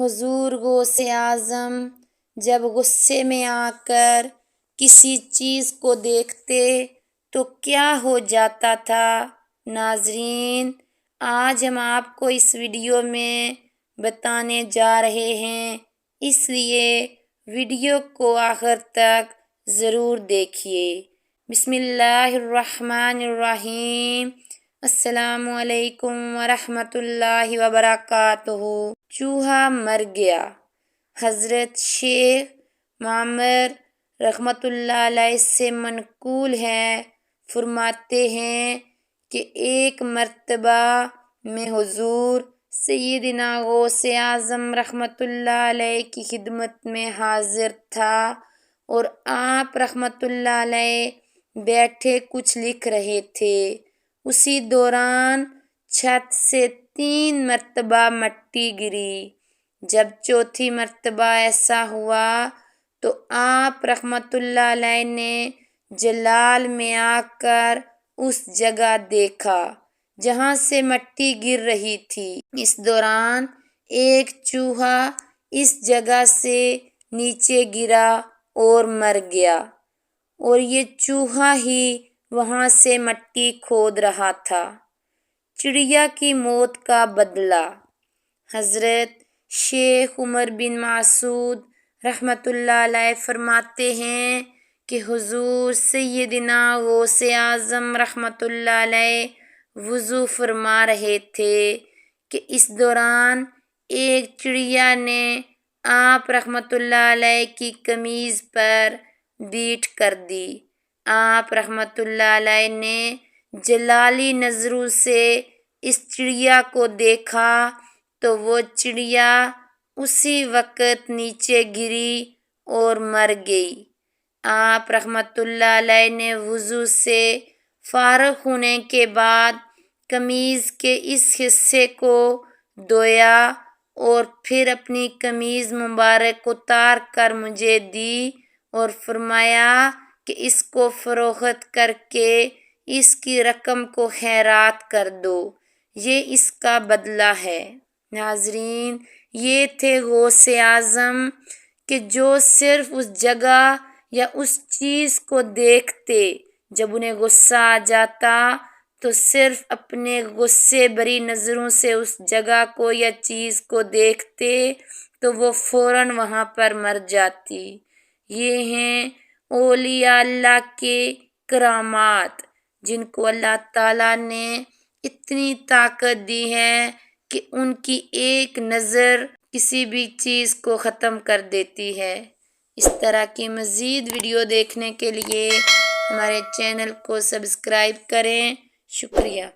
حضور غوث اعظم جب غصے میں آ کر کسی چیز کو دیکھتے تو کیا ہو جاتا تھا؟ ناظرین، آج ہم آپ کو اس ویڈیو میں بتانے جا رہے ہیں، اس لیے ویڈیو کو آخر تک ضرور دیکھیے۔ بسم اللہ الرحمن الرحیم۔ السلام علیکم ورحمۃ اللہ وبرکاتہ۔ چوہا مر گیا۔ حضرت شیخ معمر رحمۃ اللہ علیہ سے منقول ہے، فرماتے ہیں کہ ایک مرتبہ میں حضور سیدنا غوث اعظم رحمۃ اللہ علیہ کی خدمت میں حاضر تھا اور آپ رحمۃ اللہ علیہ بیٹھے کچھ لکھ رہے تھے۔ اسی دوران چھت سے 3 مرتبہ مٹی گری۔ جب چوتھی مرتبہ ایسا ہوا تو آپ رحمۃ اللہ علیہ نے جلال میں آ کر اس جگہ دیکھا جہاں سے مٹی گر رہی تھی۔ اس دوران ایک چوہا اس جگہ سے نیچے گرا اور مر گیا، اور یہ چوہا ہی وہاں سے مٹی کھود رہا تھا۔ چڑیا کی موت کا بدلہ۔ حضرت شیخ عمر بن مسعود رحمۃ اللہ علیہ فرماتے ہیں کہ حضور سیدنا غوث اعظم رحمۃ اللہ علیہ وضو فرما رہے تھے کہ اس دوران ایک چڑیا نے آپ رحمۃ اللہ علیہ کی قمیض پر بیٹھ کر دی۔ آپ رحمۃ اللہ علیہ نے جلالی نظروں سے اس چڑیا کو دیکھا تو وہ چڑیا اسی وقت نیچے گری اور مر گئی۔ آپ رحمۃ اللہ علیہ نے وضو سے فارغ ہونے کے بعد قمیض کے اس حصے کو دھویا اور پھر اپنی قمیض مبارک اتار کر مجھے دی اور فرمایا کہ اس کو فروخت کر کے اس کی رقم کو خیرات کر دو، یہ اس کا بدلہ ہے۔ ناظرین، یہ تھے غوث اعظم کہ جو صرف اس جگہ یا اس چیز کو دیکھتے، جب انہیں غصہ آ جاتا تو صرف اپنے غصے بری نظروں سے اس جگہ کو یا چیز کو دیکھتے تو وہ فوراً وہاں پر مر جاتی۔ یہ ہیں اولیاء اللہ کے کرامات، جن کو اللہ تعالیٰ نے اتنی طاقت دی ہے کہ ان کی ایک نظر کسی بھی چیز کو ختم کر دیتی ہے۔ اس طرح کی مزید ویڈیو دیکھنے کے لیے ہمارے چینل کو سبسکرائب کریں۔ شکریہ۔